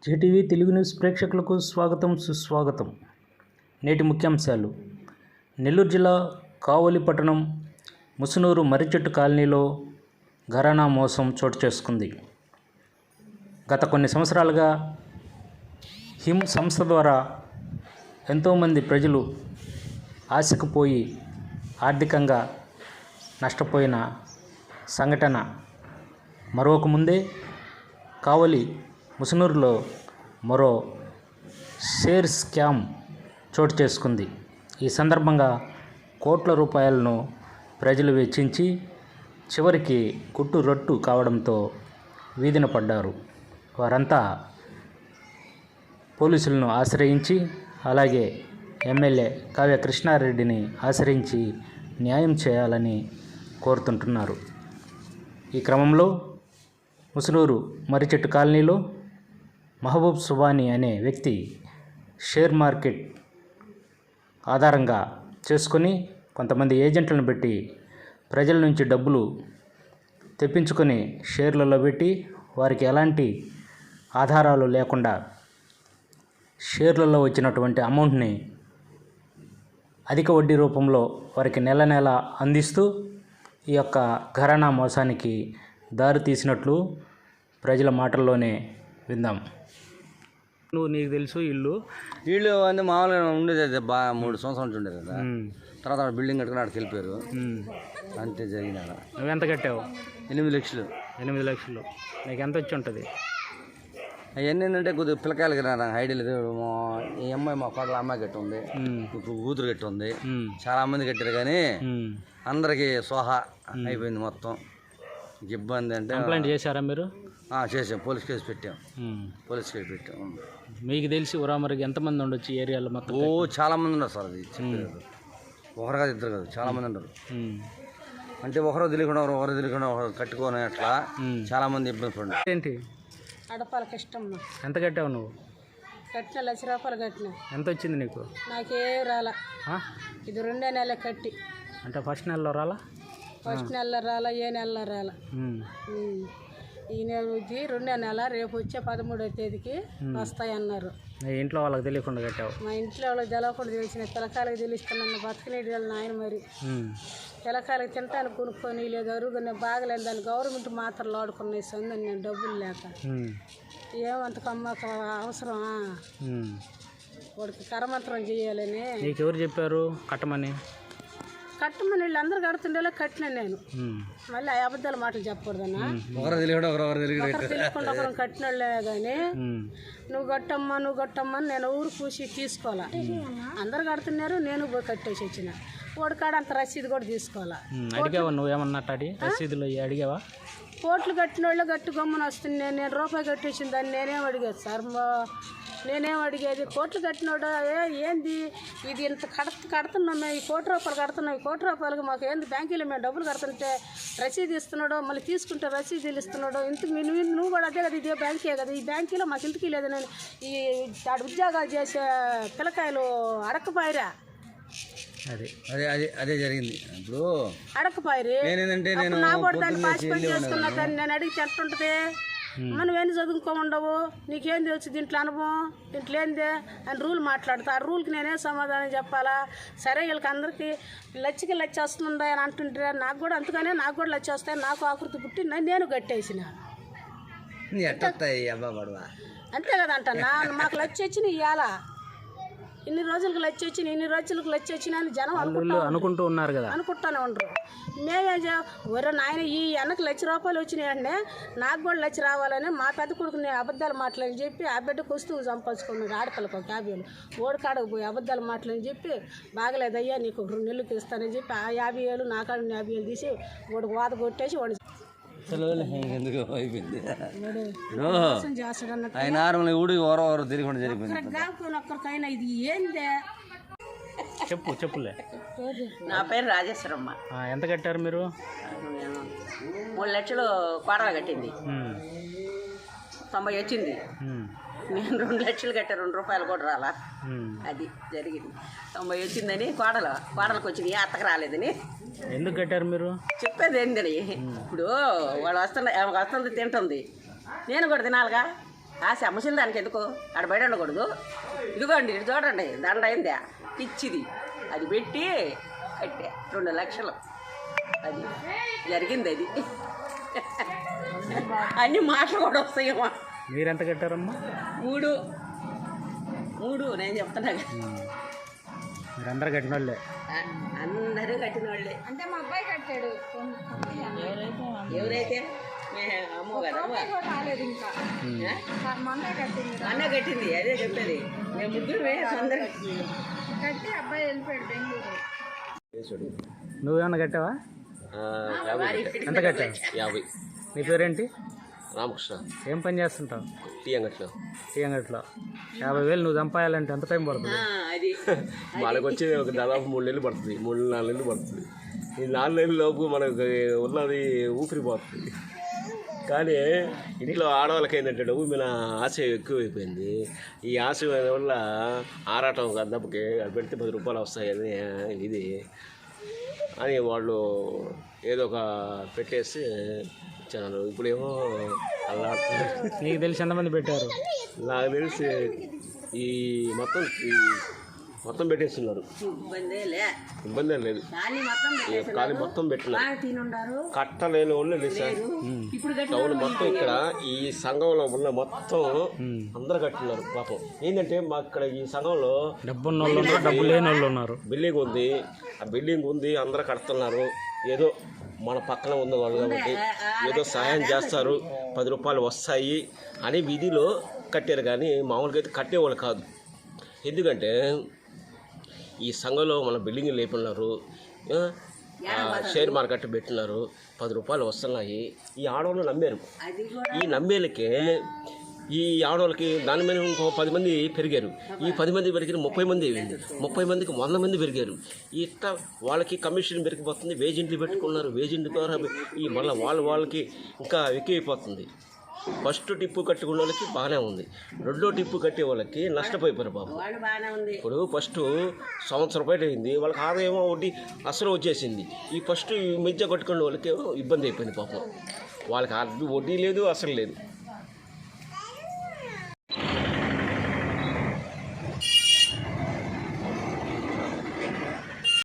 JTV Telugu news ప్రేక్షకులకు స్వాగతం సుస్వాగతం. నేటి ముఖ్యాంశాలు. నెల్లూరు జిల్లా కావలి పట్టణం ముసునూరు మర్రిచెట్టు కాలనీలో ఘరానా మోసం చోటు చేసుకుంది. గత కొన్ని సంవత్సరాలుగా హిమ్ సంస్థ ద్వారా ఎంతోమంది ప్రజలు ఆశకు పోయి ఆర్థికంగా నష్టపోయిన సంఘటన మరొక ముందే కావలి ముసునూరులో మరో షేర్ స్కామ్ చోటు చేసుకుంది. ఈ సందర్భంగా కోట్ల రూపాయలను ప్రజలు వెచ్చించి చివరికి గుట్టు రట్టు కావడంతో వీధిన పడ్డారు. వారంతా పోలీసులను ఆశ్రయించి అలాగే ఎమ్మెల్యే కావ్య కృష్ణారెడ్డిని ఆశ్రయించి న్యాయం చేయాలని కోరుతుంటున్నారు. ఈ క్రమంలో ముసునూరు మర్రిచెట్టు కాలనీలో మహబూబ్ సుబానీ అనే వ్యక్తి షేర్ మార్కెట్ ఆధారంగా చేసుకొని కొంతమంది ఏజెంట్లను పెట్టి ప్రజల నుంచి డబ్బులు తెప్పించుకొని షేర్లలో పెట్టి వారికి ఎలాంటి ఆధారాలు లేకుండా షేర్లలో వచ్చినటువంటి అమౌంట్ని అధిక వడ్డీ రూపంలో వారికి నెల నెల అందిస్తూ ఈ యొక్క ఘరానా మోసానికి దారి తీసినట్లు ప్రజల మాటల్లోనే విందాం. నీకు తెలుసు ఇల్లు అంటే మామూలుగా ఉండేది అది బాగా 3 సంవత్సరాల నుంచి ఉండేది కదా. తర్వాత బిల్డింగ్ కట్టుకుని అక్కడికి వెళ్ళిపోయారు. అంతే జరిగిన. నువ్వు ఎంత కట్టావు? 8 లక్షలు. 8 లక్షలు. నీకు ఎంత వచ్చి ఉంటుంది? అవన్నీ ఏంటంటే కొద్దిగా పిల్లకాయలకి నాకు ఐడియా లేదు. ఈ అమ్మాయి మా కోడల అమ్మాయి కట్టి ఉంది, ఇప్పుడు కూతురు కట్టి ఉంది. చాలా మంది కట్టారు కానీ అందరికి సోహా అయిపోయింది మొత్తం. ఇబ్బంది అంటే కంప్లైంట్ చేశారా మీరు? చేసాం, పోలీస్ కేసు పెట్టాం. మీకు తెలిసి ఉరామరికి ఎంతమంది ఉండొచ్చు ఏరియాలో మొత్తం? చాలా మంది ఉన్నారు సార్. అది చెప్పలేదు, ఒకరు కాదు ఇద్దరు కాదు, చాలా మంది ఉన్నారు. అంటే ఒకరు తెలియకుండా ఒకరు తెలియకుండా ఒకరు కట్టుకొని అట్లా చాలా మంది ఇబ్బంది పడ్డారు. ఏంటి అడపాలకి ఇష్టం. ఎంత కట్టావు నువ్వు? కట్టిన 1 లక్ష రూపాయలు కట్టిన. ఎంత వచ్చింది నీకు? నాకేం రాలా. ఇది 2 నెలల కట్టి. అంటే ఫస్ట్ నెలలో రాలా? ఫస్ట్ నెలలో రాలా, ఏ నెలలో రాలా. ఈ నెల 2వ నెల, రేపు వచ్చే 13వ తేదీకి వస్తాయన్నారు. ఇంట్లో వాళ్ళకి తెలియకుండా కట్టావు? మా ఇంట్లో వాళ్ళకి తెలవకుండా తెలిసిన పిల్లకాయలకు తెలుస్తున్నాను. బతకనేటి వాళ్ళ నాయన మరి పిల్లకాయలకు తింటాను కొనుక్కొని లేదు, అరుగునే బాగలేదు. దాన్ని గవర్నమెంట్ మాత్రలు ఆడుకున్నాయి సందని నేను డబ్బులు లేక. ఏమంత కమ్మక అవసరమా? వాడికి కరమంత్రం చేయాలని. నీకు ఎవరు చెప్పారు కట్టమని? కట్టమని వీళ్ళు అందరు కడుతుండేలా కట్టినా నేను. మళ్ళీ ఆ అబద్ధాల మాటలు చెప్పకూడదన్నా. ఒకరు తెలియకుండా ఒకరు కట్టిన వాళ్ళే కానీ నువ్వు కట్టమ్మా నేను ఊరు పూసి తీసుకోవాలా. అందరు కడుతున్నారు, నేను పోయి కట్టేసి వచ్చిన. వాడు కాడ అంత రసీదు కూడా తీసుకోవాలా. అడిగావా నువ్వేమన్నట్టు? రసీదులు అడిగావా? కోట్లు కట్టిన వాళ్ళు గట్టి గమ్మున వస్తుంది. నేను రూపాయి కట్టేసిన దాన్ని నేనేం అడిగేది సార్? నేనేం అడిగేది? కోట్లు కట్టినోడు ఏంది ఇది ఇంత కడుతున్నాం మేము, ఈ ₹1 కడుతున్నాం, ఈ ₹1 మాకు ఏంది బ్యాంకులో మేము డబ్బులు కడుతుంటే రసీదు ఇస్తున్నాడు, మళ్ళీ తీసుకుంటే రసీదులు ఇస్తున్నాడు. ఇంత నువ్వు కూడా అదే కదా, ఇదే బ్యాంకే కదా, ఈ బ్యాంకులో మాకు ఇంటికి లేదు. నేను ఈ ఉద్యోగాలు చేసే పిల్లకాయలు అడకపోయిరా. అదే జరిగింది. ఇప్పుడు అడకపోయి నా కూడా దాన్ని పాసిపోయి చేసుకున్నా కానీ నేను అడిగితే ఎట్టుంటుంది? మనం ఏంది చదువుకోమండవు, నీకేం తెలుసు దీంట్లో అనుభవం, దీంట్లో ఏంది అని రూల్ మాట్లాడుతా. ఆ రూల్కి నేనే సమాధానం చెప్పాలా? సరే వీళ్ళకి అందరికీ లచ్చకి లచ్చ వస్తుందా అని అంటుంటే నాకు కూడా అందుకనే నాకు కూడా లచ్చ వస్తాయి. నాకు ఆకృతి పుట్టి నేను కట్టేసిన అంతే కదా అంటన్నా. మాకు లచ్చ వచ్చిన ఇవాళ ఇన్ని రోజులకు లచ్చ వచ్చిన, ఇన్ని రోజులకు లచ్చ వచ్చిన అని జనం అనుకుంటూ ఉన్నారు కదా, అనుకుంటానే ఉండరు. మేమేం ఒరే నాయన ఈ అన్నకు ₹1,00,000 వచ్చినాయంటే నాకు కూడా లచ్చ రావాలని మా పెద్ద కొడుకుని అబద్ధాలు మాటలని చెప్పి ఆ బిడ్డకు వస్తువు సంపాదించుకున్నాడు. ఆడపిల్లకు ఒక 50,000 ఓడికాడకు పోయి అబద్ధాలు మాటలని చెప్పి బాగలేదయ్యా నీకు 2 నెలలకు ఇస్తానని చెప్పి ఆ 50,000 నా కాడ 50,000 తీసి వాడికి వాత కొట్టేసి వాడి ఎందుకు అయిపోయింది. ఆయన ఊడికి ఓరవరు తిరిగి జరిగిపోయింది. ఒక్కరికైనా ఇది ఏందే? చెప్పులే. నా పేరు రాజేశ్వరమ్మ. ఎంత కట్టారు మీరు? 3 లక్షలు కోడలు కట్టింది. 90 వచ్చింది. నేను 2 లక్షలు కట్టా, ₹2 కూడా రాలా. అది జరిగింది. 90 వచ్చిందని కోడలకు వచ్చింది, అత్తకు రాలేదని. ఎందుకు కట్టారు మీరు? చెప్పేది ఏంటని, ఇప్పుడు వాళ్ళు వస్తుంది తింటుంది, నేను కూడా తినాలిగా. ఆ సమస్యలు దానికి ఎందుకు ఆడ బయట ఉండకూడదు. ఇదిగోండి ఇది చూడండి దండ అయిందా పిచ్చిది, అది పెట్టి కట్టే 2 లక్షలు. అది జరిగింది. అది అన్ని మాటలు కూడా వస్తాయేమో. మీరెంత కట్టారమ్మా? 3 నేను చెప్తున్నా. మీరందరూ కట్టిన వాళ్ళే? అందరూ కట్టిన వాళ్ళే. అంటే మా అబ్బాయి కట్టాడు. ఎవరైతే అమ్మో కదా రాలేదు ఇంకా మొన్న కట్టింది. అన్న కట్టింది. అదే చెప్పేది. మేము ముగ్గురు అందరూ కట్టి అబ్బాయి వెళ్ళిపోయాడు బెంగళూరు. నువ్వేమన్నా కట్టావా? ఎంత కట్టావు? 50. నీ పేరేంటి? రామకృష్ణ. ఏం పని చేస్తుంటావు? టీ అంగట్లో. 50,000 నువ్వు చంపాయాలంటే ఎంత టైం పడుతుంది? అది వాళ్ళకి వచ్చి ఒక దాదాపు 3 నెలలు పడుతుంది, 3-4 నెలలు పడుతుంది. ఈ 4 నెలల లోపు మనకు ఉన్నది ఊపిరిపోతుంది. కానీ ఇంట్లో ఆడవాళ్ళకి ఏంటంటే డబ్బు మీద ఆశ ఎక్కువైపోయింది. ఈ ఆశ వల్ల ఆరాటం దెబ్బకి అది పెడితే 10 రూపాయలు వస్తాయని ఇది అని వాళ్ళు ఏదో ఒక పెట్టేసి ఇచ్చాను. ఇప్పుడేమో అల్లాడుతున్నారు. నీకు తెలిసి ఎంతమంది పెట్టారు? నాకు తెలిసి ఈ మొత్తం పెట్టేస్తున్నారు. ఇబ్బంది ఏం లేదు. కానీ మొత్తం పెట్టినారు. కట్టలేని వాళ్ళు లేదు సార్. టౌన్ మొత్తం ఇక్కడ ఈ సంఘంలో ఉన్న మొత్తం అందరూ కట్టినారు పాపం. ఏంటంటే మాకు ఇక్కడ ఈ సంఘంలో డబ్బున్న వాళ్ళు ఉన్నారు, డబ్బు లేని వాళ్ళు ఉన్నారు. బిల్డింగ్ ఉంది, ఆ బిల్డింగ్ ఉంది, అందరూ కడుతున్నారు. ఏదో మన పక్కన ఉన్న వాళ్ళు కాబట్టి ఏదో సహాయం చేస్తారు, 10 రూపాయలు వస్తాయి అని విధిలో కట్టారు. కానీ మామూలుగా అయితే కట్టేవాళ్ళు కాదు. ఎందుకంటే ఈ సంఘంలో మన బిల్డింగ్ లేపున్నారు, షేర్ మార్కెట్ పెట్టినారు, 10 రూపాయలు వస్తున్నాయి. ఈ ఆడవాళ్ళు నమ్మారు. ఈ నమ్మేలకే ఈ ఆడవాళ్ళకి దాని మీద ఇంకో 10 మంది పెరిగారు. ఈ 10 మంది పెరిగిన 30 మంది అయింది. 30 మందికి 100 మంది పెరిగారు. ఇట్లా వాళ్ళకి కమిషన్ పెరిగిపోతుంది. వేజెంట్లు పెట్టుకున్నారు. వేజెంట్ ద్వారా ఈ మళ్ళీ వాళ్ళకి ఇంకా ఎక్కువైపోతుంది. ఫస్ట్ టిప్పు కట్టుకున్న వాళ్ళకి బాగానే ఉంది, 2వ టిప్పు కట్టే వాళ్ళకి నష్టపోయిపోయారు బాబు. ఇప్పుడు ఫస్ట్ 1 సంవత్సరం రూపాయలు అయింది, వాళ్ళకి ఆదాయం వడ్డీ అసలు వచ్చేసింది. ఈ ఫస్ట్ మధ్య కట్టుకున్న వాళ్ళకి ఇబ్బంది అయిపోయింది పాపం. వాళ్ళకి వడ్డీ లేదు, అసలు లేదు.